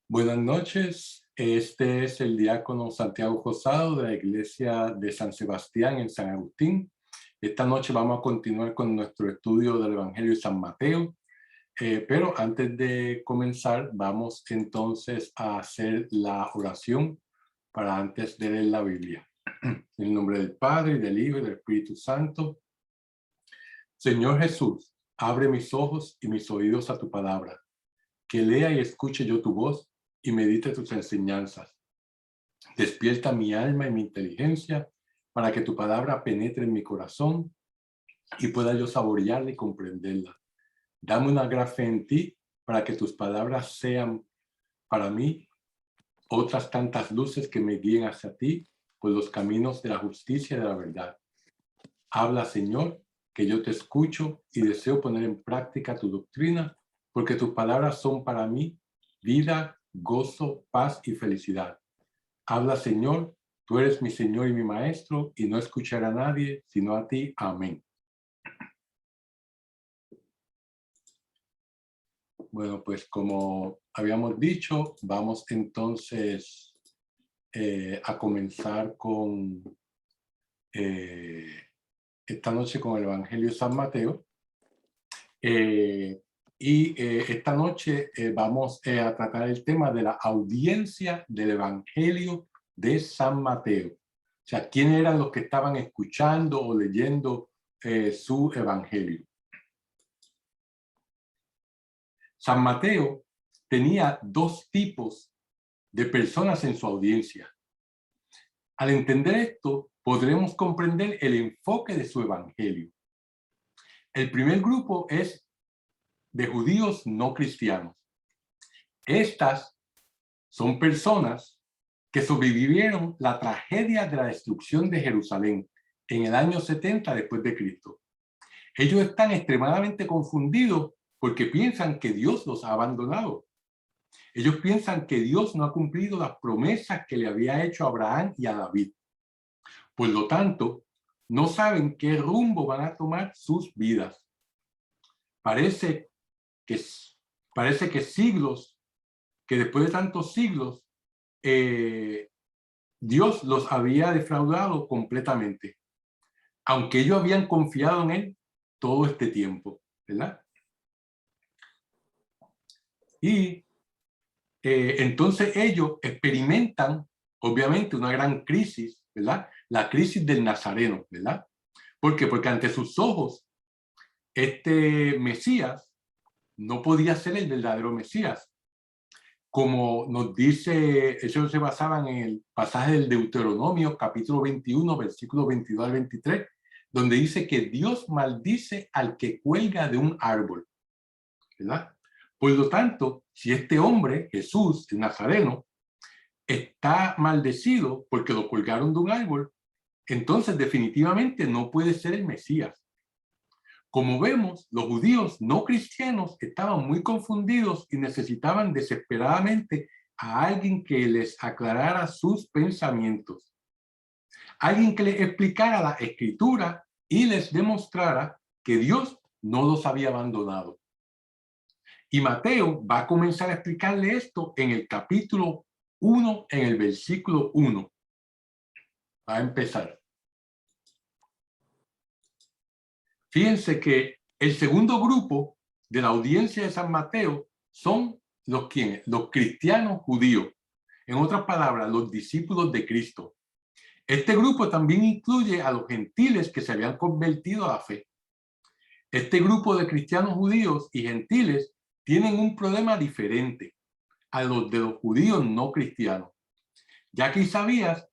Buenas noches, este es el diácono Santiago Josado de la iglesia de San Sebastián en San Agustín. Esta noche vamos a continuar con nuestro estudio del Evangelio de San Mateo, pero antes de comenzar vamos entonces a hacer la oración para antes de leer la Biblia. En el nombre del Padre, del Hijo y del Espíritu Santo. Señor Jesús, abre mis ojos y mis oídos a tu palabra, que lea y escuche yo tu voz y medite tus enseñanzas. Despierta mi alma y mi inteligencia para que tu palabra penetre en mi corazón y pueda yo saborearla y comprenderla. Dame una gran fe en ti para que tus palabras sean para mí otras tantas luces que me guíen hacia ti por los caminos de la justicia y de la verdad. Habla, Señor, que yo te escucho y deseo poner en práctica tu doctrina, porque tus palabras son para mí vida, gozo, paz y felicidad. Habla, Señor, tú eres mi Señor y mi Maestro, y no escucharé a nadie sino a ti. Amén. Bueno, pues como habíamos dicho, vamos entonces a comenzar con esta noche con el Evangelio de San Mateo. Esta noche vamos a tratar el tema de la audiencia del Evangelio de San Mateo. O sea, ¿quiénes eran los que estaban escuchando o leyendo su Evangelio? San Mateo tenía dos tipos de personas en su audiencia. Al entender esto, podremos comprender el enfoque de su Evangelio. El primer grupo es de judíos no cristianos. Estas son personas que sobrevivieron la tragedia de la destrucción de Jerusalén en el año 70 después de Cristo. Ellos están extremadamente confundidos porque piensan que Dios los ha abandonado. Ellos piensan que Dios no ha cumplido las promesas que le había hecho a Abraham y a David. Por lo tanto, no saben qué rumbo van a tomar sus vidas. Parece que después de tantos siglos, Dios los había defraudado completamente, aunque ellos habían confiado en Él todo este tiempo, ¿verdad? Y entonces ellos experimentan, obviamente, una gran crisis, ¿verdad? La crisis del Nazareno, ¿verdad? ¿Por qué? Porque ante sus ojos, este Mesías no podía ser el verdadero Mesías. Como nos dice, eso se basaba en el pasaje del Deuteronomio, capítulo 21, versículos 22 al 23, donde dice que Dios maldice al que cuelga de un árbol, ¿verdad? Por lo tanto, si este hombre, Jesús, el Nazareno, está maldecido porque lo colgaron de un árbol, entonces definitivamente no puede ser el Mesías. Como vemos, los judíos no cristianos estaban muy confundidos y necesitaban desesperadamente a alguien que les aclarara sus pensamientos. Alguien que les explicara la escritura y les demostrara que Dios no los había abandonado. Y Mateo va a comenzar a explicarle esto en el capítulo 1, en el versículo 1. Va a empezar. Fíjense que el segundo grupo de la audiencia de San Mateo son los cristianos judíos. En otras palabras, los discípulos de Cristo. Este grupo también incluye a los gentiles que se habían convertido a la fe. Este grupo de cristianos judíos y gentiles tienen un problema diferente a los de los judíos no cristianos, ya que Isaías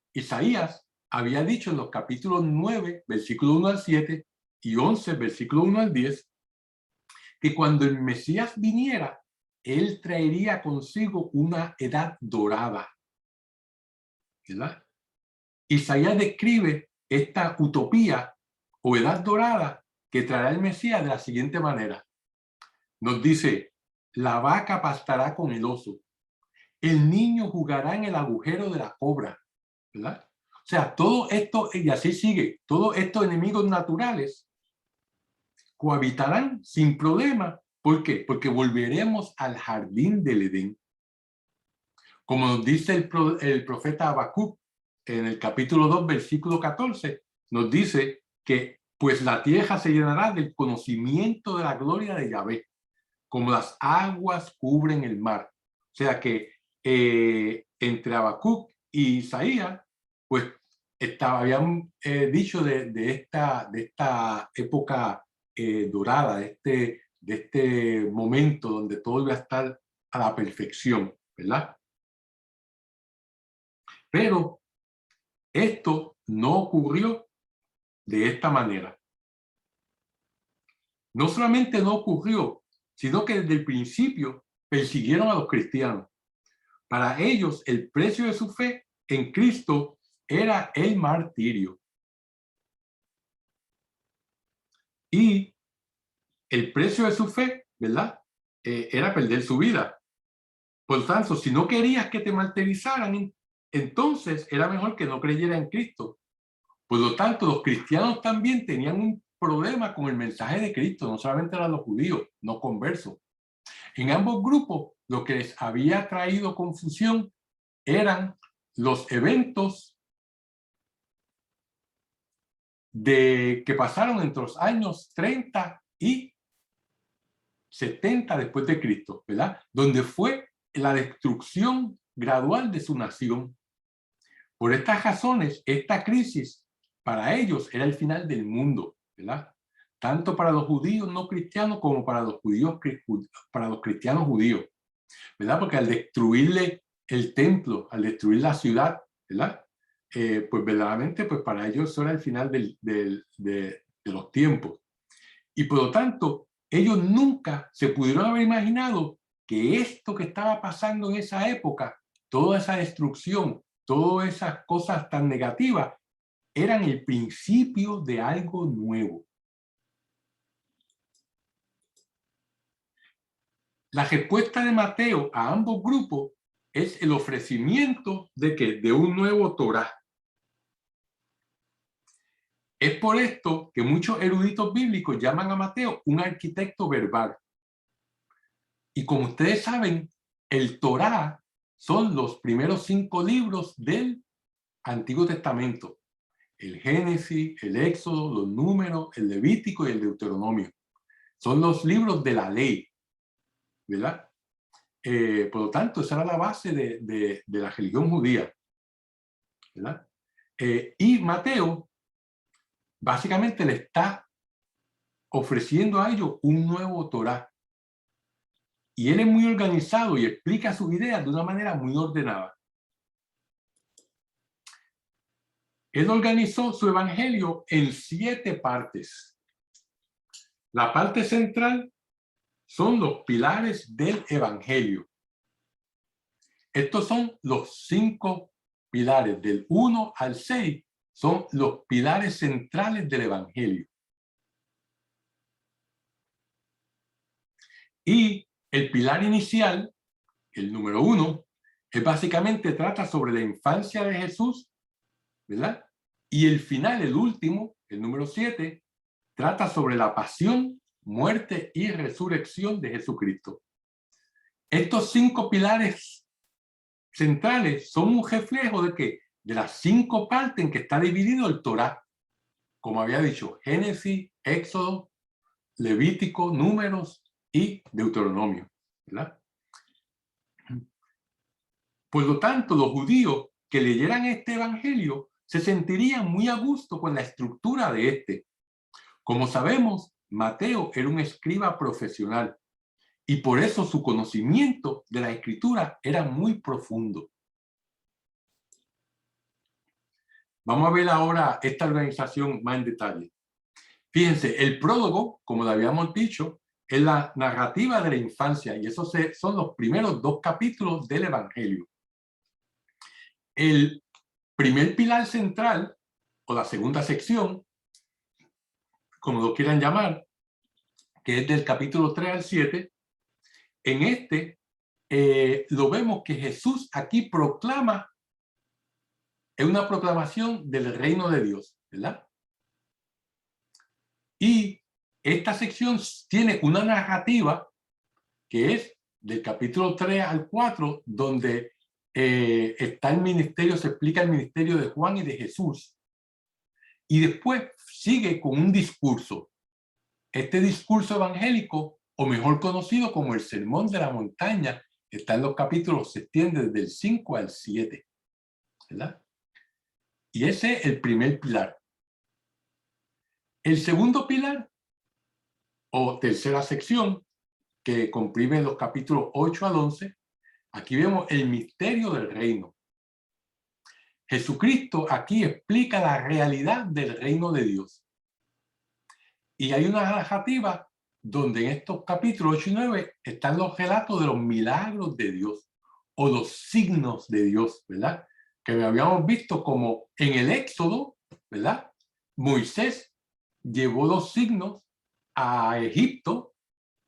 había dicho en los capítulos 9, versículo 1 al 7 y 11, versículo 1 al 10, que cuando el Mesías viniera, él traería consigo una edad dorada, ¿verdad? Isaías describe esta utopía o edad dorada que traerá el Mesías de la siguiente manera. Nos dice, la vaca pastará con el oso, el niño jugará en el agujero de la cobra, ¿verdad? O sea, todo esto, y así sigue, todos estos enemigos naturales cohabitarán sin problema. ¿Por qué? Porque volveremos al jardín del Edén. Como nos dice el profeta Habacuc en el capítulo 2, versículo 14, nos dice que pues la tierra se llenará del conocimiento de la gloria de Yahvé, como las aguas cubren el mar. O sea que entre Habacuc y Isaías, pues habían dicho de esta época dorada, de este momento donde todo iba a estar a la perfección, ¿verdad? Pero esto no ocurrió de esta manera. No solamente no ocurrió, sino que desde el principio persiguieron a los cristianos. Para ellos, el precio de su fe en Cristo era el martirio. Y el precio de su fe, ¿verdad? Era perder su vida. Por tanto, si no querías que te martirizaran, entonces era mejor que no creyera en Cristo. Por lo tanto, los cristianos también tenían un problema con el mensaje de Cristo, no solamente eran los judíos, no conversos. En ambos grupos, lo que les había traído confusión eran los eventos que pasaron entre los años 30 y 70 después de Cristo, ¿verdad? Donde fue la destrucción gradual de su nación. Por estas razones, esta crisis para ellos era el final del mundo, ¿verdad? Tanto para los judíos no cristianos como para los cristianos judíos, ¿verdad? Porque al destruirle el templo, al destruir la ciudad, ¿verdad? Pues verdaderamente, pues para ellos eso era el final de los tiempos. Y por lo tanto, ellos nunca se pudieron haber imaginado que esto que estaba pasando en esa época, toda esa destrucción, todas esas cosas tan negativas, eran el principio de algo nuevo. La respuesta de Mateo a ambos grupos es el ofrecimiento de un nuevo Torá. Es por esto que muchos eruditos bíblicos llaman a Mateo un arquitecto verbal. Y como ustedes saben, el Torá son los primeros 5 libros del Antiguo Testamento. El Génesis, el Éxodo, los Números, el Levítico y el Deuteronomio. Son los libros de la ley, ¿verdad? Por lo tanto, esa era la base de la religión judía, ¿verdad? Y Mateo básicamente le está ofreciendo a ellos un nuevo Torá. Y él es muy organizado y explica sus ideas de una manera muy ordenada. Él organizó su evangelio en 7 partes. La parte central son los pilares del evangelio. Estos son los 5 pilares, del 1 al 6, son los pilares centrales del evangelio. Y el pilar inicial, el número 1, es básicamente trata sobre la infancia de Jesús, ¿verdad? Y el final, el último, el número 7, trata sobre la pasión, muerte y resurrección de Jesucristo. Estos 5 pilares centrales son un reflejo de que de las 5 partes en que está dividido el Torá, como había dicho, Génesis, Éxodo, Levítico, Números y Deuteronomio, ¿verdad? Por lo tanto, los judíos que leyeran este evangelio se sentirían muy a gusto con la estructura de este. Como sabemos, Mateo era un escriba profesional y por eso su conocimiento de la escritura era muy profundo. Vamos a ver ahora esta organización más en detalle. Fíjense, el prólogo, como lo habíamos dicho, es la narrativa de la infancia y esos son los primeros 2 capítulos del Evangelio. El primer pilar central, o la segunda sección, como lo quieran llamar, que es del capítulo 3 al 7, en este lo vemos que Jesús aquí proclama, es una proclamación del reino de Dios, ¿verdad? Y esta sección tiene una narrativa que es del capítulo 3 al 4, donde está el ministerio, se explica el ministerio de Juan y de Jesús. Y después sigue con un discurso. Este discurso evangélico, o mejor conocido como el Sermón de la Montaña, está en los capítulos, se extiende desde el 5 al 7. ¿Verdad? Y ese es el primer pilar. El segundo pilar, o tercera sección, que comprime los capítulos 8 al 11, aquí vemos el misterio del reino. Jesucristo aquí explica la realidad del reino de Dios. Y hay una narrativa donde en estos capítulos 8 y 9 están los relatos de los milagros de Dios o los signos de Dios, ¿verdad? Que habíamos visto como en el Éxodo, ¿verdad? Moisés llevó los signos a Egipto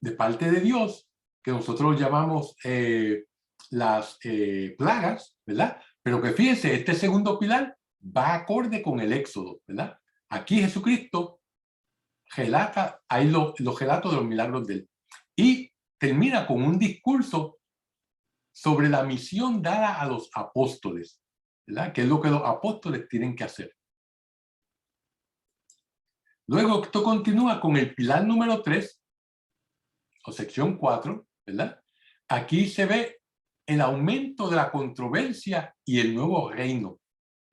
de parte de Dios, que nosotros llamamos las plagas, ¿verdad? Pero que fíjense, este segundo pilar va acorde con el Éxodo, ¿verdad? Aquí Jesucristo relata, hay los relatos de los milagros de él. Y termina con un discurso sobre la misión dada a los apóstoles, ¿verdad? Que es lo que los apóstoles tienen que hacer. Luego esto continúa con el pilar número 3, o sección 4, ¿verdad? Aquí se ve el aumento de la controversia y el nuevo reino,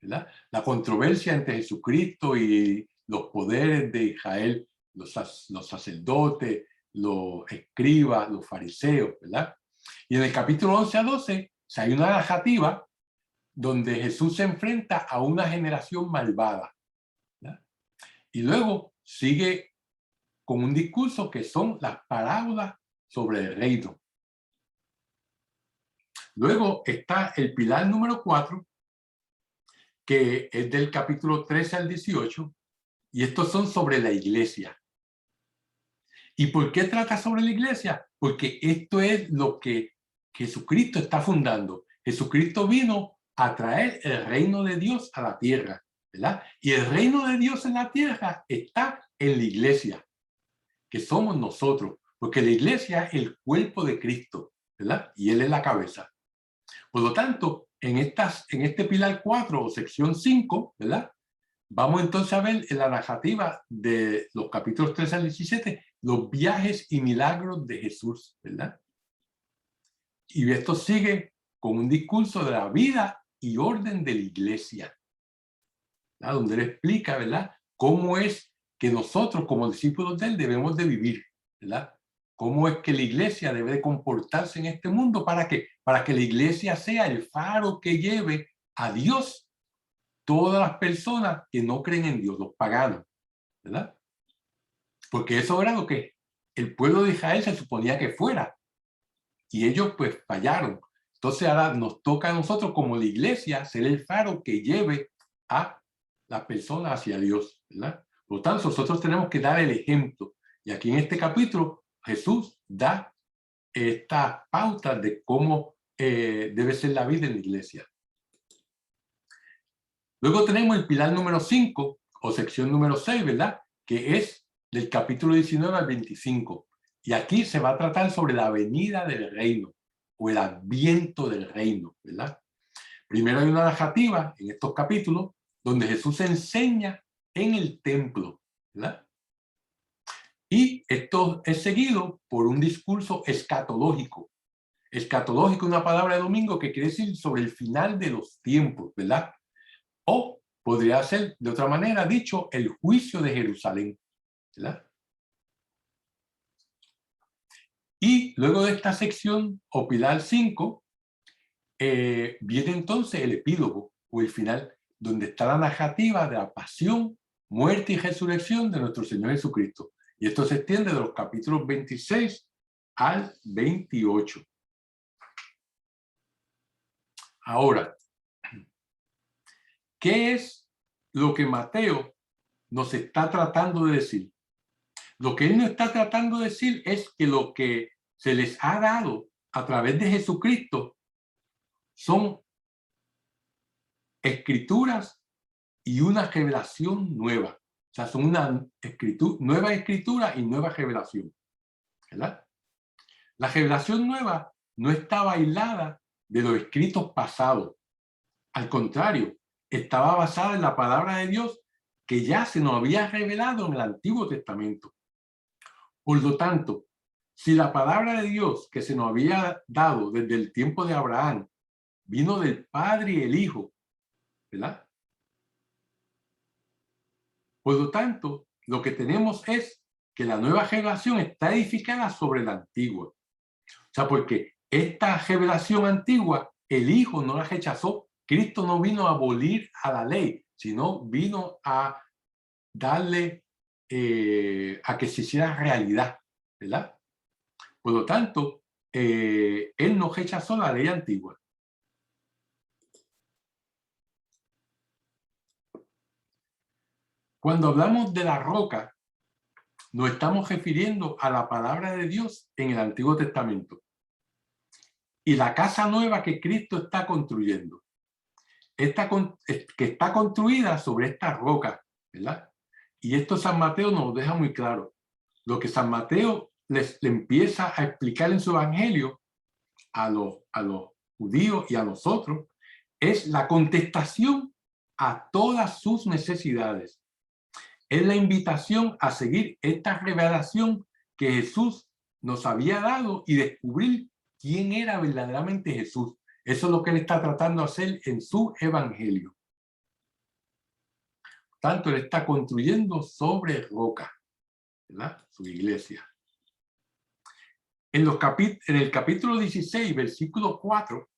¿verdad? La controversia entre Jesucristo y los poderes de Israel, los sacerdotes, los escribas, los fariseos, ¿verdad? Y en el capítulo 11 a 12 hay una narrativa donde Jesús se enfrenta a una generación malvada, ¿verdad? Y luego sigue con un discurso que son las parábolas sobre el reino. Luego está el pilar número 4, que es del capítulo 13 al 18, y estos son sobre la iglesia. ¿Y por qué trata sobre la iglesia? Porque esto es lo que Jesucristo está fundando. Jesucristo vino a traer el reino de Dios a la tierra, ¿verdad? Y el reino de Dios en la tierra está en la iglesia, que somos nosotros, porque la iglesia es el cuerpo de Cristo, ¿verdad? Y Él es la cabeza. Por lo tanto, en este pilar 4 o sección 5, ¿verdad? Vamos entonces a ver en la narrativa de los capítulos 13 al 17 los viajes y milagros de Jesús, ¿verdad? Y esto sigue con un discurso de la vida y orden de la iglesia, ¿verdad? Donde él explica, ¿verdad? Cómo es que nosotros como discípulos de él debemos de vivir, ¿verdad? Cómo es que la iglesia debe de comportarse en este mundo para que la iglesia sea el faro que lleve a Dios todas las personas que no creen en Dios, los paganos, ¿verdad? Porque eso era lo que el pueblo de Israel se suponía que fuera. Y ellos pues fallaron. Entonces ahora nos toca a nosotros como la iglesia ser el faro que lleve a las personas hacia Dios, ¿verdad? Por lo tanto, nosotros tenemos que dar el ejemplo. Y aquí en este capítulo Jesús da esta pauta de cómo debe ser la vida en la iglesia. Luego tenemos el pilar número 5 o sección número 6, ¿verdad? Que es del capítulo 19 al 25. Y aquí se va a tratar sobre la venida del reino o el adviento del reino, ¿verdad? Primero hay una narrativa en estos capítulos donde Jesús enseña en el templo, ¿verdad? Y esto es seguido por un discurso escatológico. Escatológico es una palabra de domingo que quiere decir sobre el final de los tiempos, ¿verdad? O podría ser, de otra manera, dicho, el juicio de Jerusalén, ¿verdad? Y luego de esta sección, o pilar 5, viene entonces el epílogo, o el final, donde está la narrativa de la pasión, muerte y resurrección de nuestro Señor Jesucristo. Y esto se extiende de los capítulos 26 al 28. Ahora, ¿qué es lo que Mateo nos está tratando de decir? Lo que él nos está tratando de decir es que lo que se les ha dado a través de Jesucristo son escrituras y una revelación nueva. O sea, son una nueva escritura y nueva revelación, ¿verdad? La revelación nueva no está bailada de los escritos pasados. Al contrario, estaba basada en la palabra de Dios que ya se nos había revelado en el Antiguo Testamento. Por lo tanto, si la palabra de Dios que se nos había dado desde el tiempo de Abraham vino del Padre y el Hijo, ¿verdad? Por lo tanto, lo que tenemos es que la nueva revelación está edificada sobre la antigua. O sea, porque esta revelación antigua, el Hijo no la rechazó. Cristo no vino a abolir a la ley, sino vino a darle, a que se hiciera realidad, ¿verdad? Por lo tanto, Él no rechazó la ley antigua. Cuando hablamos de la roca, nos estamos refiriendo a la palabra de Dios en el Antiguo Testamento y la casa nueva que Cristo está construyendo. Que está construida sobre esta roca, ¿verdad? Y esto San Mateo nos lo deja muy claro. Lo que San Mateo le empieza a explicar en su evangelio a los judíos y a nosotros es la contestación a todas sus necesidades. Es la invitación a seguir esta revelación que Jesús nos había dado y descubrir quién era verdaderamente Jesús. Eso es lo que él está tratando de hacer en su evangelio. Tanto él está construyendo sobre roca, ¿verdad? Su iglesia. En el capítulo 16, versículo 4,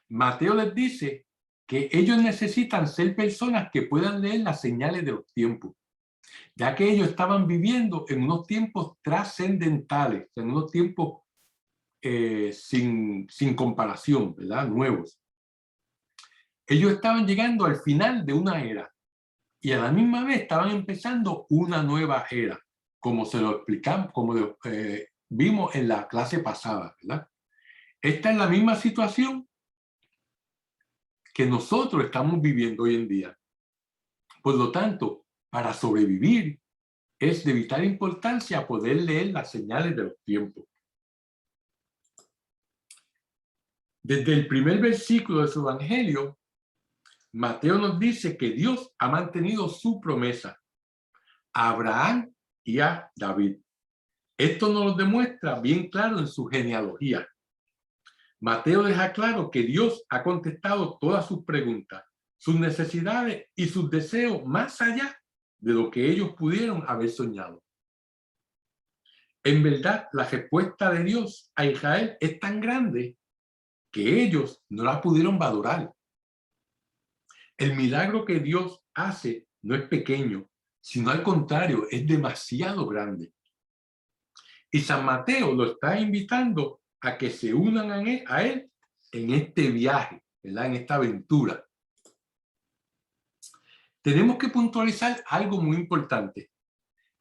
Mateo les dice que ellos necesitan ser personas que puedan leer las señales de los tiempos, ya que ellos estaban viviendo en unos tiempos trascendentales, en unos tiempos sin comparación, ¿verdad? Nuevos. Ellos estaban llegando al final de una era y a la misma vez estaban empezando una nueva era, como se lo explicamos, como vimos en la clase pasada, ¿verdad? Esta es la misma situación que nosotros estamos viviendo hoy en día. Por lo tanto, para sobrevivir es de vital importancia poder leer las señales de los tiempos. Desde el primer versículo de su evangelio, Mateo nos dice que Dios ha mantenido su promesa a Abraham y a David. Esto nos lo demuestra bien claro en su genealogía. Mateo deja claro que Dios ha contestado todas sus preguntas, sus necesidades y sus deseos más allá de lo que ellos pudieron haber soñado. En verdad, la respuesta de Dios a Israel es tan grande que ellos no la pudieron valorar. El milagro que Dios hace no es pequeño, sino al contrario, es demasiado grande. Y San Mateo lo está invitando a que se unan a él en este viaje, ¿verdad? En esta aventura. Tenemos que puntualizar algo muy importante.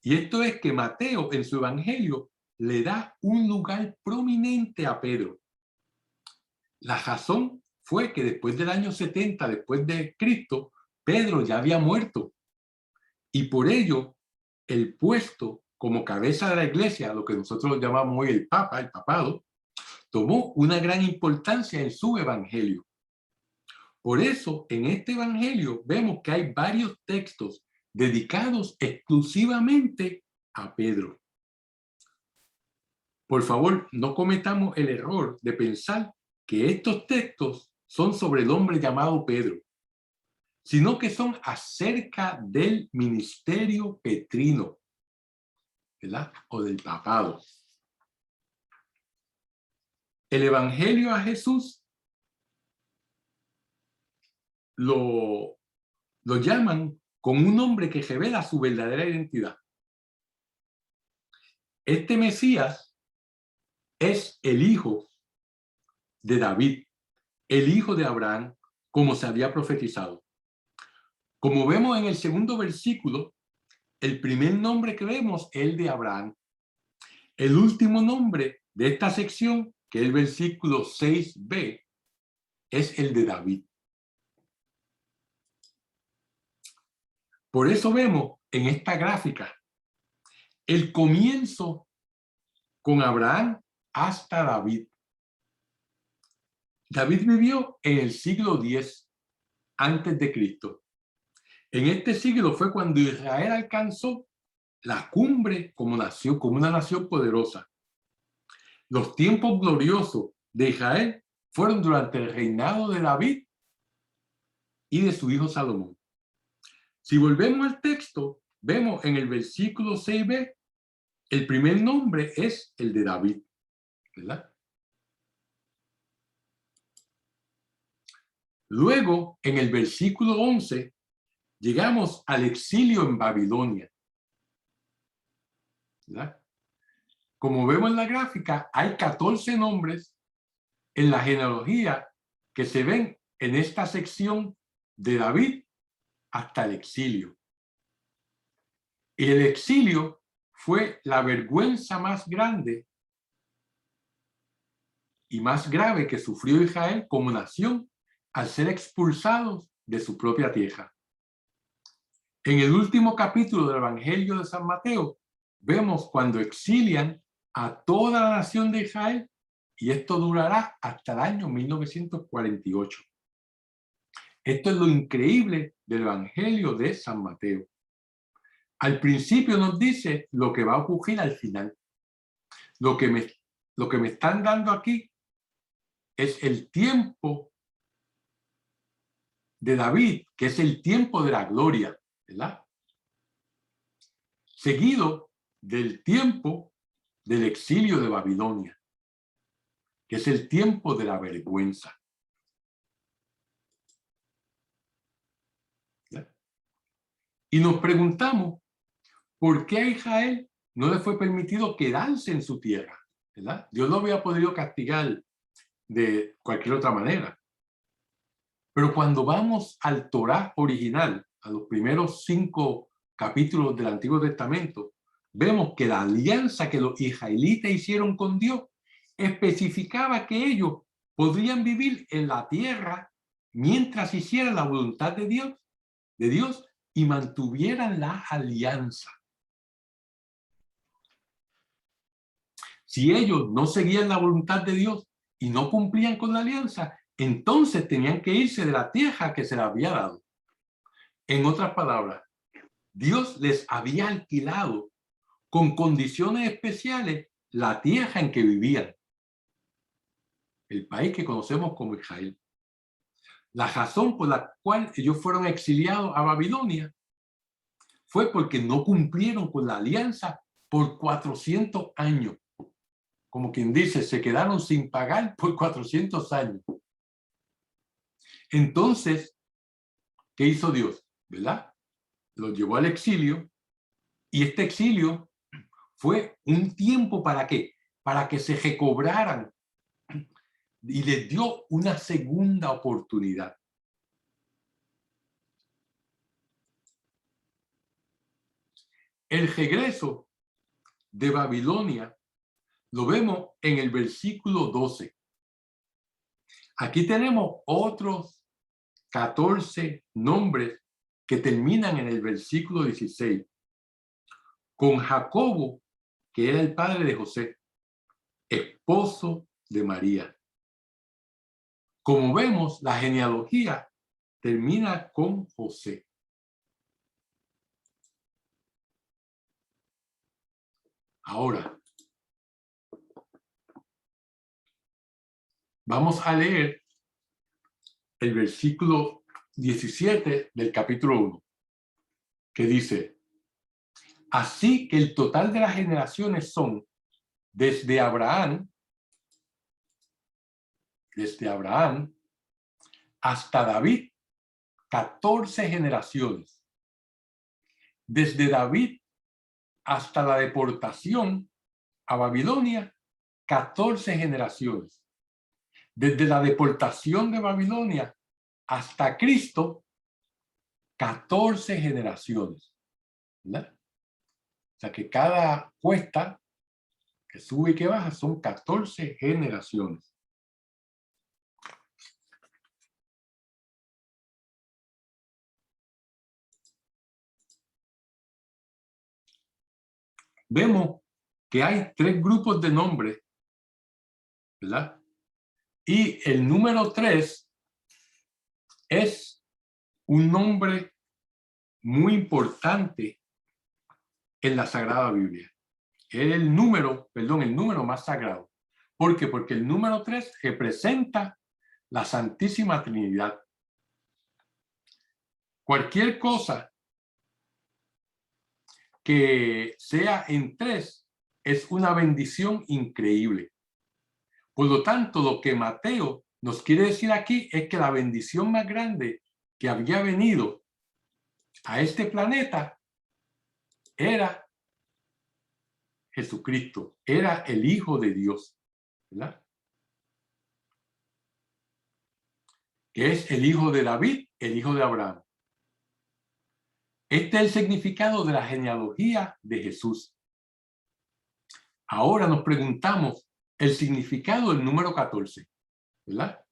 Y esto es que Mateo en su evangelio le da un lugar prominente a Pedro. La razón fue que después del año 70, después de Cristo, Pedro ya había muerto. Y por ello, el puesto como cabeza de la iglesia, lo que nosotros llamamos hoy el Papa, el papado, tomó una gran importancia en su evangelio. Por eso, en este evangelio vemos que hay varios textos dedicados exclusivamente a Pedro. Por favor, no cometamos el error de pensar que estos textos son sobre el hombre llamado Pedro, sino que son acerca del ministerio petrino, ¿verdad? O del papado. El evangelio a Jesús lo llaman con un nombre que revela su verdadera identidad. Este Mesías es el hijo de David, el hijo de Abraham, como se había profetizado. Como vemos en el segundo versículo, el primer nombre que vemos es el de Abraham. El último nombre de esta sección, que es el versículo 6b, es el de David. Por eso vemos en esta gráfica el comienzo con Abraham hasta David. David vivió en el siglo X antes de Cristo. En este siglo fue cuando Israel alcanzó la cumbre como nación, como una nación poderosa. Los tiempos gloriosos de Israel fueron durante el reinado de David y de su hijo Salomón. Si volvemos al texto, vemos en el versículo 6b, el primer nombre es el de David, ¿verdad? Luego, en el versículo 11, llegamos al exilio en Babilonia, ¿verdad? Como vemos en la gráfica, hay 14 nombres en la genealogía que se ven en esta sección de David hasta el exilio. Y el exilio fue la vergüenza más grande y más grave que sufrió Israel como nación al ser expulsados de su propia tierra. En el último capítulo del Evangelio de San Mateo, vemos cuando exilian a toda la nación de Israel, y esto durará hasta el año 1948. Esto es lo increíble del Evangelio de San Mateo. Al principio nos dice lo que va a ocurrir al final. Lo que me están dando aquí es el tiempo de David, que es el tiempo de la gloria, ¿verdad? Seguido del tiempo del exilio de Babilonia, que es el tiempo de la vergüenza. ¿Verdad? Y nos preguntamos, ¿por qué a Israel no le fue permitido quedarse en su tierra? ¿Verdad? Dios no había podido castigar de cualquier otra manera. Pero cuando vamos al Torá original, a los primeros 5 capítulos del Antiguo Testamento, vemos que la alianza que los israelitas hicieron con Dios especificaba que ellos podrían vivir en la tierra mientras hicieran la voluntad de Dios y mantuvieran la alianza. Si ellos no seguían la voluntad de Dios y no cumplían con la alianza, entonces tenían que irse de la tierra que se les había dado. En otras palabras, Dios les había alquilado con condiciones especiales la tierra en que vivían, el país que conocemos como Israel. La razón por la cual ellos fueron exiliados a Babilonia fue porque no cumplieron con la alianza por 400 años. Como quien dice, se quedaron sin pagar por 400 años. Entonces, ¿qué hizo Dios? ¿Verdad? Los llevó al exilio, y este exilio fue un tiempo ¿para qué? Para que se recobraran, y les dio una segunda oportunidad. El regreso de Babilonia lo vemos en el versículo 12. Aquí tenemos otros 14 nombres que terminan en el versículo 16. Con Jacobo, que era el padre de José, esposo de María. Como vemos, la genealogía termina con José. Ahora, vamos a leer el versículo 17 del capítulo 1, que dice: así que el total de las generaciones son desde Abraham hasta David, 14 generaciones. Desde David hasta la deportación a Babilonia, 14 generaciones. Desde la deportación de Babilonia hasta Cristo, 14 generaciones. ¿Verdad? O sea que cada cuesta que sube y que baja son 14 generaciones. Vemos que hay 3 grupos de nombres, ¿verdad?, Y el número 3 es un nombre muy importante en la Sagrada Biblia. Es el número más sagrado. ¿Por qué? Porque el número 3 representa la Santísima Trinidad. Cualquier cosa que sea en 3 es una bendición increíble. Por lo tanto, lo que Mateo nos quiere decir aquí es que la bendición más grande que había venido a este planeta era Jesucristo, era el Hijo de Dios, ¿verdad? Que es el hijo de David, el hijo de Abraham. Este es el significado de la genealogía de Jesús. Ahora nos preguntamos el significado del número 14, ¿verdad?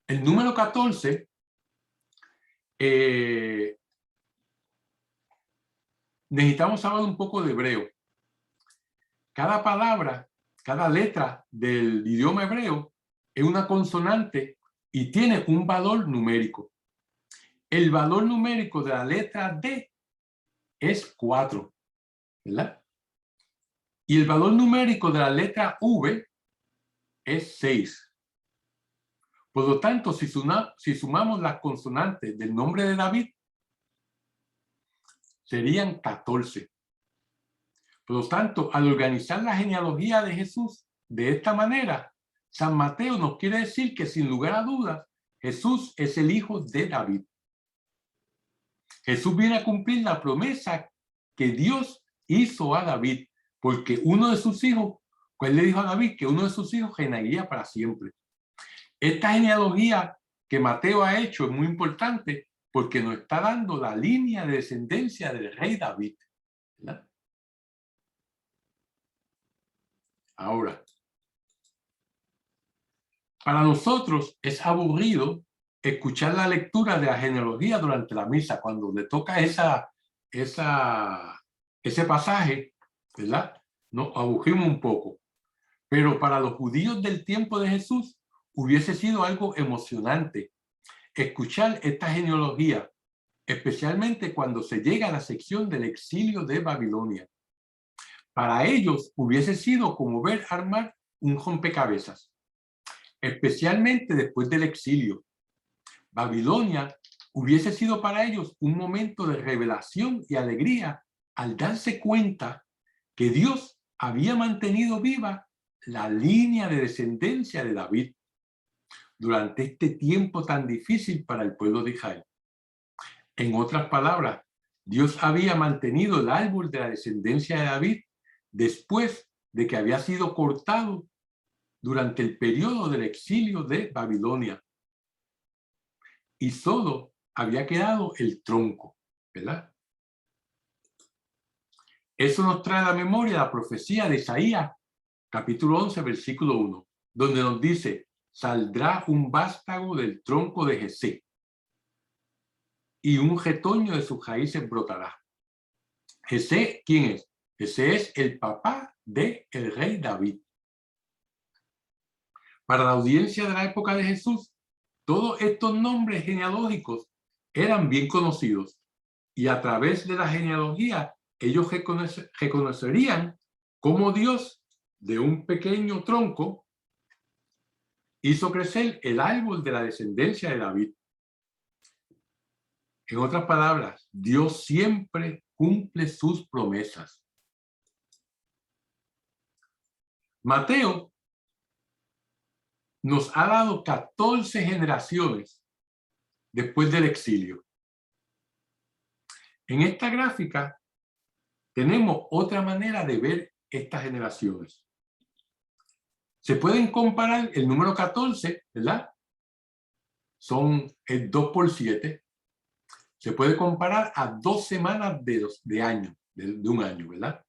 El número 14 necesitamos saber un poco de hebreo. Cada palabra, cada letra del idioma hebreo es una consonante y tiene un valor numérico. El valor numérico de la letra D es 4, ¿verdad? Y el valor numérico de la letra V es 6. Por lo tanto, si sumamos las consonantes del nombre de David, serían 14. Por lo tanto, al organizar la genealogía de Jesús de esta manera, San Mateo nos quiere decir que sin lugar a dudas, Jesús es el hijo de David. Jesús viene a cumplir la promesa que Dios hizo a David, porque uno de sus hijos, pues le dijo a David que uno de sus hijos reinaría para siempre. Esta genealogía que Mateo ha hecho es muy importante porque nos está dando la línea de descendencia del rey David, ¿verdad? Ahora, para nosotros es aburrido escuchar la lectura de la genealogía durante la misa, cuando le toca ese pasaje, ¿verdad? Nos aburrimos un poco. Pero para los judíos del tiempo de Jesús hubiese sido algo emocionante escuchar esta genealogía, especialmente cuando se llega a la sección del exilio de Babilonia. Para ellos hubiese sido como ver armar un rompecabezas, especialmente después del exilio. Babilonia hubiese sido para ellos un momento de revelación y alegría al darse cuenta que Dios había mantenido viva la línea de descendencia de David durante este tiempo tan difícil para el pueblo de Israel. En otras palabras, Dios había mantenido el árbol de la descendencia de David después de que había sido cortado durante el periodo del exilio de Babilonia. Y solo había quedado el tronco, ¿verdad? Eso nos trae a la memoria la profecía de Isaías, capítulo 11, versículo 1, donde nos dice: saldrá un vástago del tronco de Jesé, y un retoño de sus raíces brotará. Jesé, ¿quién es? Jesé es el papá del rey David. Para la audiencia de la época de Jesús, todos estos nombres genealógicos eran bien conocidos, y a través de la genealogía ellos reconocerían cómo Dios, de un pequeño tronco, hizo crecer el árbol de la descendencia de David. En otras palabras, Dios siempre cumple sus promesas. Mateo nos ha dado 14 generaciones después del exilio. En esta gráfica tenemos otra manera de ver estas generaciones. Se pueden comparar el número 14, ¿verdad? Son el 2 por 7. Se puede comparar a 2 semanas de año, de un año, ¿verdad?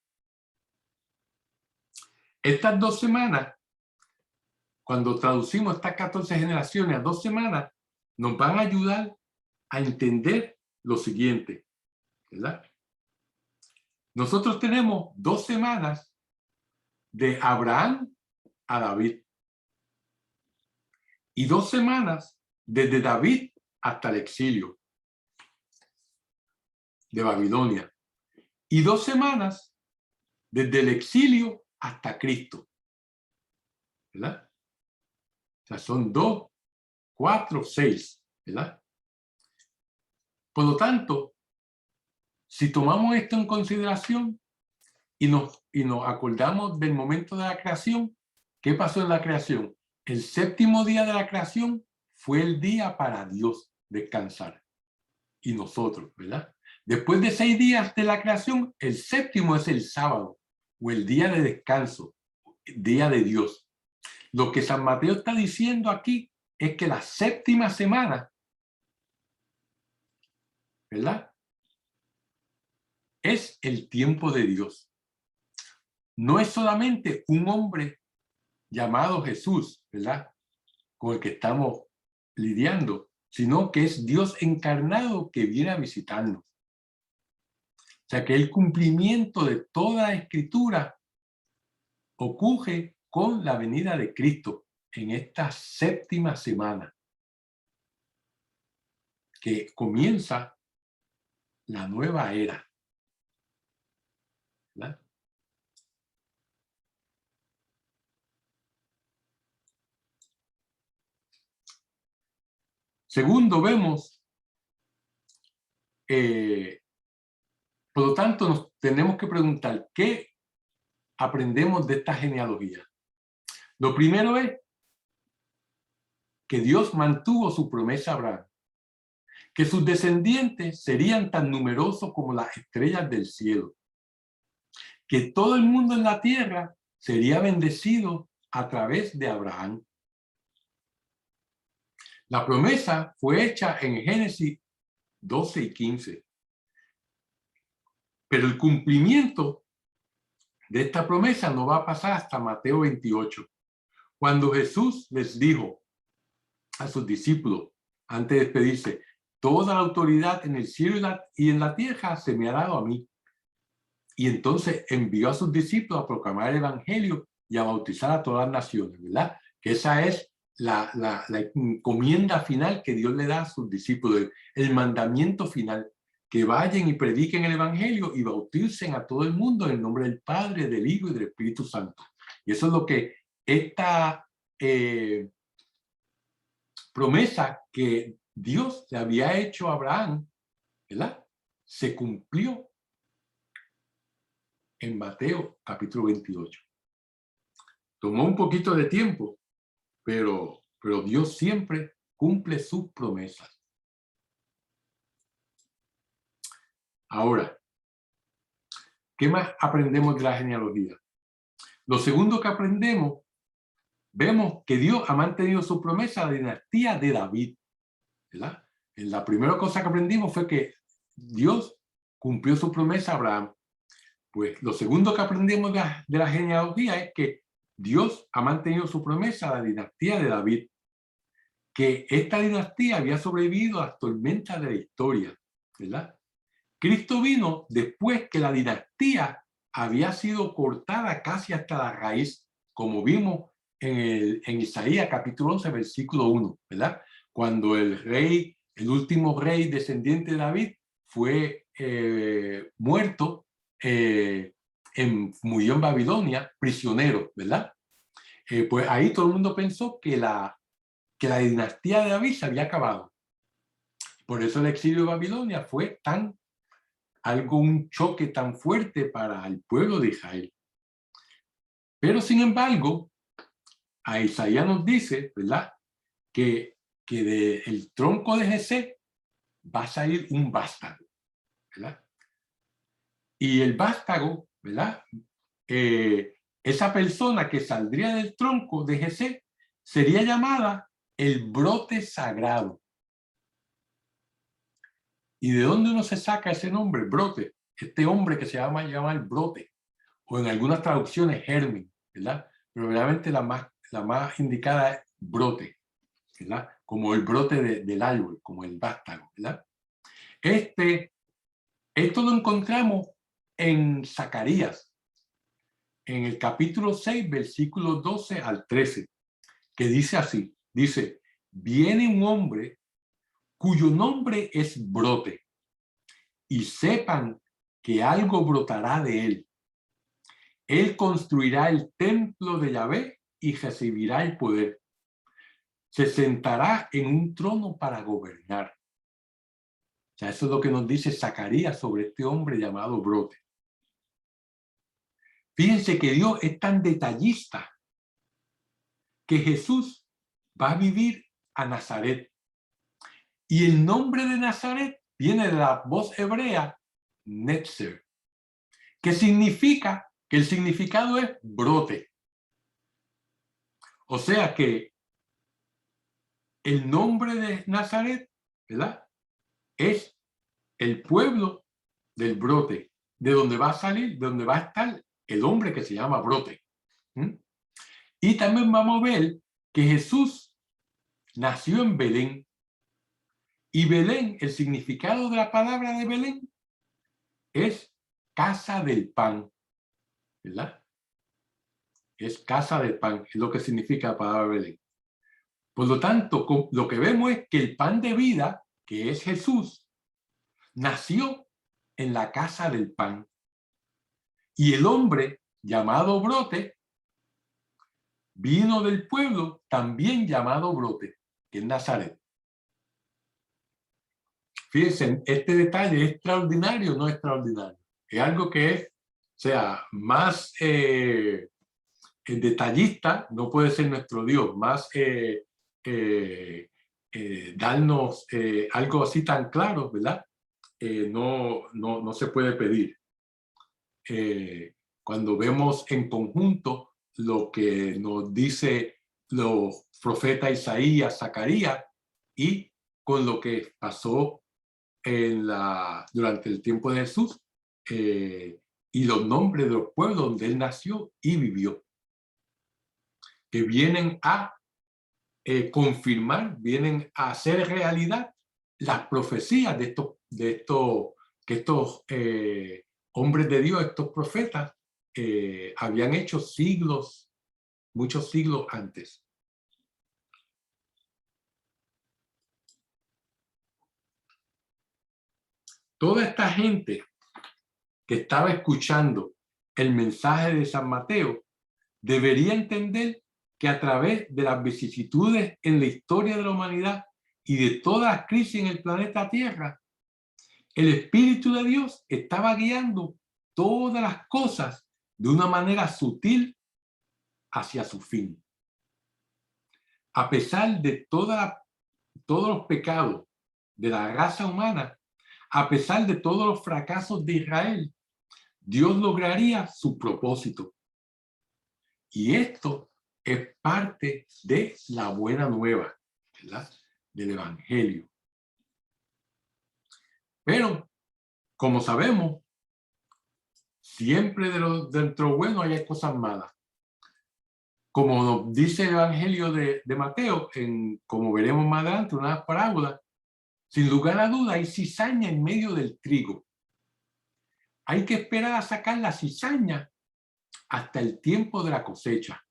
Estas 2 semanas, cuando traducimos estas 14 generaciones a 2 semanas, nos van a ayudar a entender lo siguiente, ¿verdad? Nosotros tenemos 2 semanas de Abraham a David y 2 semanas desde David hasta el exilio de Babilonia y 2 semanas desde el exilio hasta Cristo, ¿verdad? O sea, son 2, 4, 6, ¿verdad? Por lo tanto, si tomamos esto en consideración y nos acordamos del momento de la creación, ¿qué pasó en la creación? El 7º día de la creación fue el día para Dios descansar. Y nosotros, ¿verdad? Después de 6 días de la creación, el 7º es el sábado o el día de descanso, día de Dios. Lo que San Mateo está diciendo aquí es que la 7ª semana, ¿verdad?, es el tiempo de Dios. No es solamente un hombre llamado Jesús, ¿verdad?, con el que estamos lidiando, sino que es Dios encarnado que viene a visitarnos. O sea que el cumplimiento de toda la Escritura ocurre con la venida de Cristo en esta 7ª semana, que comienza la nueva era, ¿verdad? Segundo, vemos, por lo tanto, nos tenemos que preguntar, ¿qué aprendemos de esta genealogía? Lo primero es que Dios mantuvo su promesa a Abraham, que sus descendientes serían tan numerosos como las estrellas del cielo, que todo el mundo en la tierra sería bendecido a través de Abraham. La promesa fue hecha en Génesis 12 y 15. Pero el cumplimiento de esta promesa no va a pasar hasta Mateo 28, cuando Jesús les dijo a sus discípulos, antes de despedirse, toda la autoridad en el cielo y en la tierra se me ha dado a mí. Y entonces envió a sus discípulos a proclamar el evangelio y a bautizar a todas las naciones, ¿verdad? Que esa es la encomienda final que Dios le da a sus discípulos, el mandamiento final, que vayan y prediquen el evangelio y bauticen a todo el mundo en el nombre del Padre, del Hijo y del Espíritu Santo. Y eso es lo que esta promesa que Dios le había hecho a Abraham, ¿verdad?, se cumplió en Mateo capítulo 28. Tomó un poquito de tiempo, pero Dios siempre cumple sus promesas. Ahora, ¿qué más aprendemos de la genealogía? Lo segundo que aprendemos, vemos que Dios ha mantenido su promesa a la dinastía de David, ¿verdad? La primera cosa que aprendimos fue que Dios cumplió su promesa a Abraham. Pues lo segundo que aprendimos de la genealogía es que Dios ha mantenido su promesa a la dinastía de David, que esta dinastía había sobrevivido a las tormentas de la historia, ¿verdad? Cristo vino después que la dinastía había sido cortada casi hasta la raíz, como vimos en Isaías capítulo 11, versículo 1, ¿verdad? Cuando el último rey descendiente de David fue muerto, murió en Babilonia, prisionero, ¿verdad? Pues ahí todo el mundo pensó que la dinastía de David se había acabado. Por eso el exilio de Babilonia fue un choque tan fuerte para el pueblo de Israel. Pero sin embargo, a Isaías nos dice, ¿verdad?, que del tronco de Jesé va a salir un vástago, ¿verdad? Y el vástago, ¿verdad?, esa persona que saldría del tronco de Jesé sería llamada el brote sagrado. ¿Y de dónde uno se saca ese nombre, brote? Este hombre que se llama el brote, o en algunas traducciones germen, ¿verdad? Pero realmente la más indicada es brote, ¿verdad? como el brote del árbol, como el vástago, ¿verdad? Esto lo encontramos en Zacarías, en el capítulo 6, versículos 12 al 13, que dice así, dice, viene un hombre cuyo nombre es brote, y sepan que algo brotará de él. Él construirá el templo de Yahvé y recibirá el poder. Se sentará en un trono para gobernar. O sea, eso es lo que nos dice Zacarías sobre este hombre llamado brote. Fíjense que Dios es tan detallista que Jesús va a vivir a Nazaret. Y el nombre de Nazaret viene de la voz hebrea Netzer, que significa, que el significado es brote. O sea que el nombre de Nazaret, ¿verdad?, es el pueblo del brote, de donde va a salir, de donde va a estar el hombre que se llama brote. Y también vamos a ver que Jesús nació en Belén. Y Belén, el significado de la palabra de Belén es casa del pan, ¿verdad? Es casa del pan, es lo que significa la palabra Belén. Por lo tanto, lo que vemos es que el pan de vida, que es Jesús, nació en la casa del pan. Y el hombre llamado brote vino del pueblo también llamado brote, que es Nazaret. Fíjense, este detalle es extraordinario, no extraordinario. Es algo que es, o sea, más detallista no puede ser nuestro Dios, más darnos algo así tan claro, ¿verdad? No se puede pedir. Cuando vemos en conjunto lo que nos dice los profetas Isaías, Zacarías, y con lo que pasó durante el tiempo de Jesús, y los nombres de los pueblos donde él nació y vivió, que vienen a confirmar, vienen a hacer realidad las profecías de estos hombres de Dios, estos profetas, habían hecho siglos, muchos siglos antes. Toda esta gente que estaba escuchando el mensaje de San Mateo debería entender que a través de las vicisitudes en la historia de la humanidad y de todas las crisis en el planeta Tierra, el Espíritu de Dios estaba guiando todas las cosas de una manera sutil hacia su fin. A pesar de todos los pecados de la raza humana, a pesar de todos los fracasos de Israel, Dios lograría su propósito. Y esto es parte de la buena nueva, ¿verdad?, del Evangelio. Pero, como sabemos, siempre dentro bueno hay cosas malas. Como nos dice el Evangelio de Mateo, como veremos más adelante, una parábola, sin lugar a duda hay cizaña en medio del trigo. Hay que esperar a sacar la cizaña hasta el tiempo de la cosecha.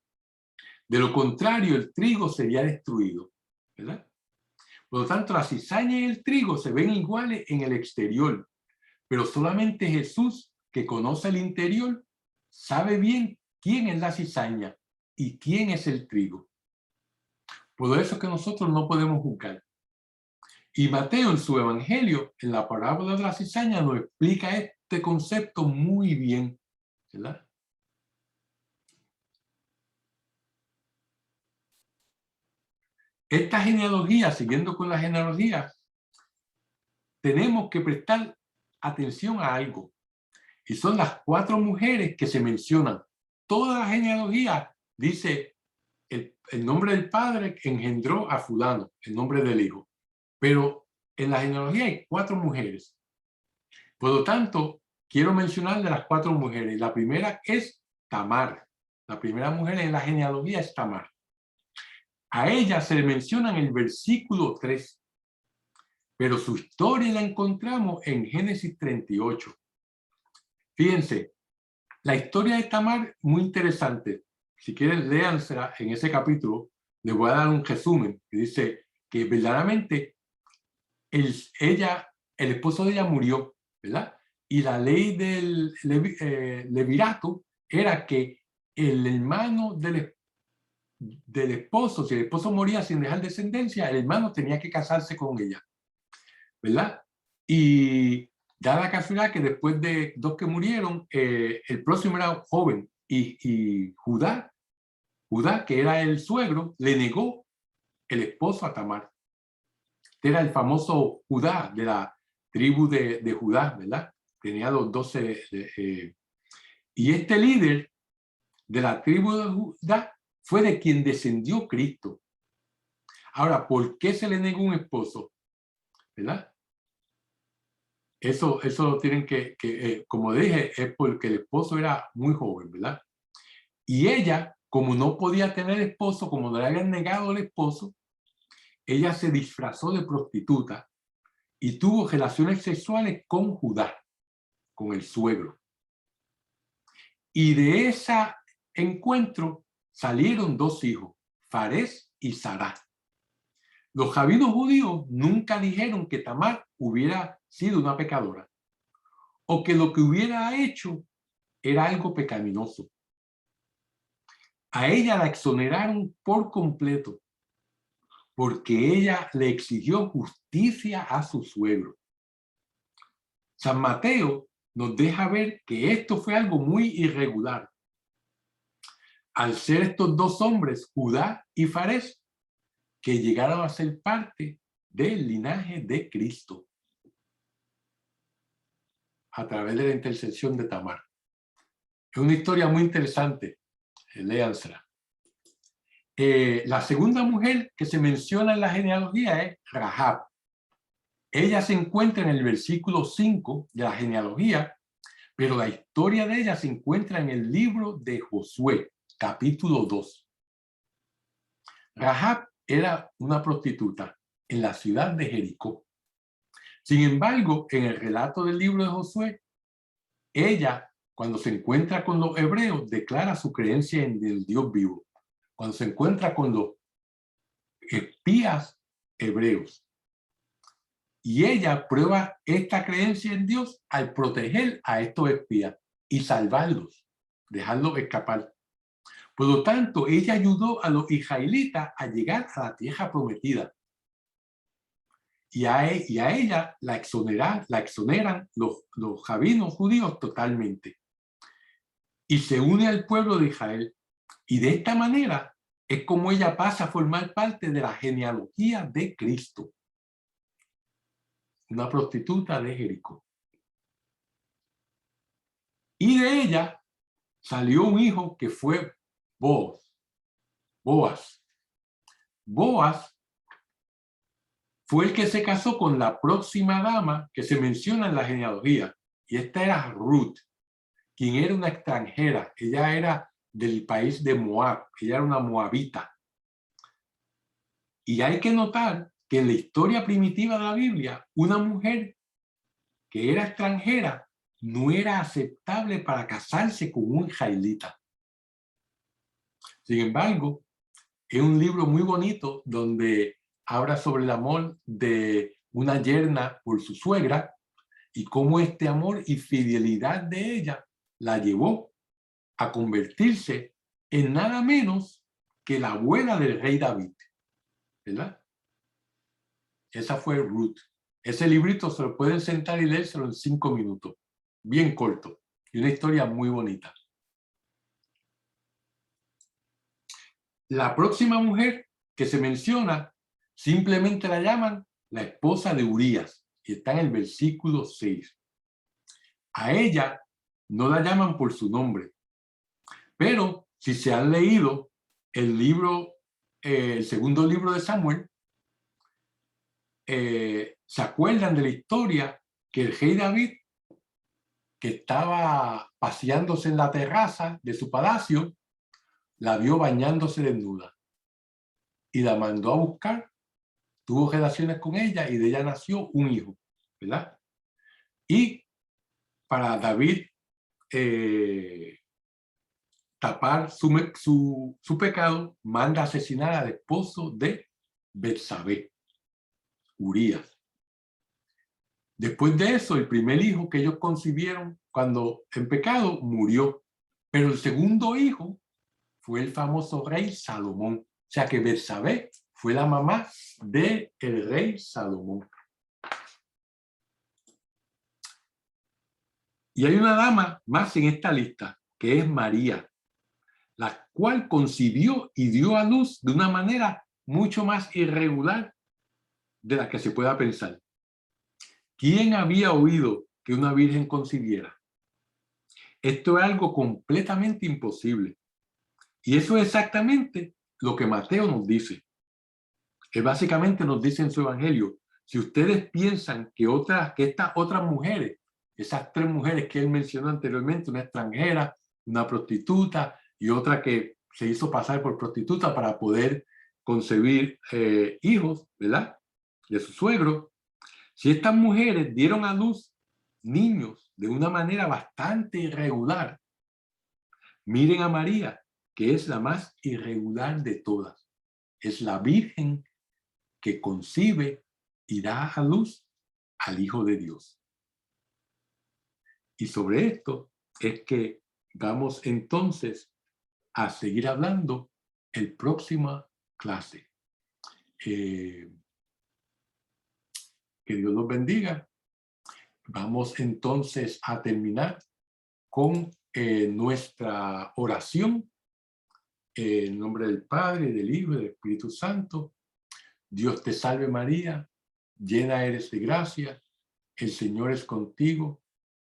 De lo contrario, el trigo sería destruido, ¿verdad? Por lo tanto, la cizaña y el trigo se ven iguales en el exterior, pero solamente Jesús, que conoce el interior, sabe bien quién es la cizaña y quién es el trigo. Por eso es que nosotros no podemos juzgar. Y Mateo, en su evangelio, en la parábola de la cizaña, nos explica este concepto muy bien, ¿verdad? Esta genealogía, siguiendo con la genealogía, tenemos que prestar atención a algo. Y son las 4 mujeres que se mencionan. Toda la genealogía dice el nombre del padre que engendró a fulano, el nombre del hijo. Pero en la genealogía hay 4 mujeres. Por lo tanto, quiero mencionar de las 4 mujeres. La primera es Tamar. La primera mujer en la genealogía es Tamar. A ella se le menciona en el versículo 3, pero su historia la encontramos en Génesis 38. Fíjense, la historia de Tamar, muy interesante. Si quieren, léansela en ese capítulo. Les voy a dar un resumen. Que dice que verdaderamente el esposo de ella murió, ¿verdad? Y la ley del levirato era que el hermano del esposo, si el esposo moría sin dejar descendencia, el hermano tenía que casarse con ella, ¿verdad? Y da la casualidad que después de dos que murieron, el próximo era joven y Judá, que era el suegro, le negó el esposo a Tamar. Era el famoso Judá de la tribu de Judá, ¿verdad? Tenía los 12. Y este líder de la tribu de Judá fue de quien descendió Cristo. Ahora, ¿por qué se le negó un esposo? ¿Verdad? Eso lo tienen como dije, es porque el esposo era muy joven, ¿verdad? Y ella, como no podía tener esposo, como no le habían negado el esposo, ella se disfrazó de prostituta y tuvo relaciones sexuales con Judá, con el suegro. Y de ese encuentro salieron dos hijos, Fares y Sará. Los rabinos judíos nunca dijeron que Tamar hubiera sido una pecadora o que lo que hubiera hecho era algo pecaminoso. A ella la exoneraron por completo porque ella le exigió justicia a su suegro. San Mateo nos deja ver que esto fue algo muy irregular. Al ser estos dos hombres, Judá y Fares, que llegaron a ser parte del linaje de Cristo a través de la intercesión de Tamar. Es una historia muy interesante, léansela. La segunda mujer que se menciona en la genealogía es Rahab. Ella se encuentra en el versículo 5 de la genealogía, pero la historia de ella se encuentra en el libro de Josué, capítulo 2. Rahab era una prostituta en la ciudad de Jericó. Sin embargo, en el relato del libro de Josué, ella, cuando se encuentra con los hebreos, declara su creencia en el Dios vivo. Cuando se encuentra con los espías hebreos. Y ella prueba esta creencia en Dios al proteger a estos espías y salvarlos, dejarlos escapar. Por lo tanto, ella ayudó a los israelitas a llegar a la tierra prometida. Y a ella la exoneran los rabinos judíos totalmente. Y se une al pueblo de Israel. Y de esta manera es como ella pasa a formar parte de la genealogía de Cristo. Una prostituta de Jericó. Y de ella salió un hijo que fue Boaz. Boaz fue el que se casó con la próxima dama que se menciona en la genealogía. Y esta era Ruth, quien era una extranjera. Ella era del país de Moab. Ella era una moabita. Y hay que notar que en la historia primitiva de la Biblia, una mujer que era extranjera no era aceptable para casarse con un israelita. Sin embargo, es un libro muy bonito donde habla sobre el amor de una yerna por su suegra y cómo este amor y fidelidad de ella la llevó a convertirse en nada menos que la abuela del rey David, ¿verdad? Esa fue Ruth. Ese librito se lo pueden sentar y leérselo en 5 minutos, bien corto, y una historia muy bonita. La próxima mujer que se menciona simplemente la llaman la esposa de Urías, y está en el versículo 6. A ella no la llaman por su nombre, pero si se han leído el libro, el segundo libro de Samuel, se acuerdan de la historia que el rey David, que estaba paseándose en la terraza de su palacio, la vio bañándose desnuda. y la mandó a buscar, tuvo relaciones con ella y de ella nació un hijo, ¿verdad? Y para David tapar su pecado, manda a asesinar al esposo de Betsabé, Urías. Después de eso, el primer hijo que ellos concibieron cuando en pecado murió, pero el segundo hijo fue el famoso rey Salomón. O sea que Betsabé fue la mamá del rey Salomón. Y hay una dama más en esta lista, que es María, la cual concibió y dio a luz de una manera mucho más irregular de la que se pueda pensar. ¿Quién había oído que una virgen concibiera? Esto es algo completamente imposible. Y eso es exactamente lo que Mateo nos dice. Que básicamente nos dice en su evangelio, si ustedes piensan que estas otras mujeres, esas 3 mujeres que él mencionó anteriormente, una extranjera, una prostituta y otra que se hizo pasar por prostituta para poder concebir hijos, ¿verdad? De su suegro. Si estas mujeres dieron a luz niños de una manera bastante irregular, miren a María, que es la más irregular de todas. Es la Virgen que concibe y da a luz al Hijo de Dios. Y sobre esto es que vamos entonces a seguir hablando en próxima clase. Que Dios los bendiga. Vamos entonces a terminar con nuestra oración. En nombre del Padre, del Hijo y del Espíritu Santo. Dios te salve María, llena eres de gracia, el Señor es contigo,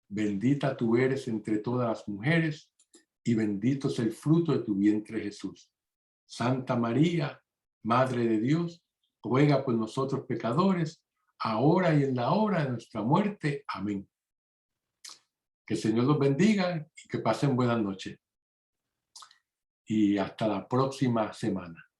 bendita tú eres entre todas las mujeres, y bendito es el fruto de tu vientre Jesús. Santa María, Madre de Dios, ruega por nosotros pecadores, ahora y en la hora de nuestra muerte. Amén. Que el Señor los bendiga y que pasen buenas noches. Y hasta la próxima semana.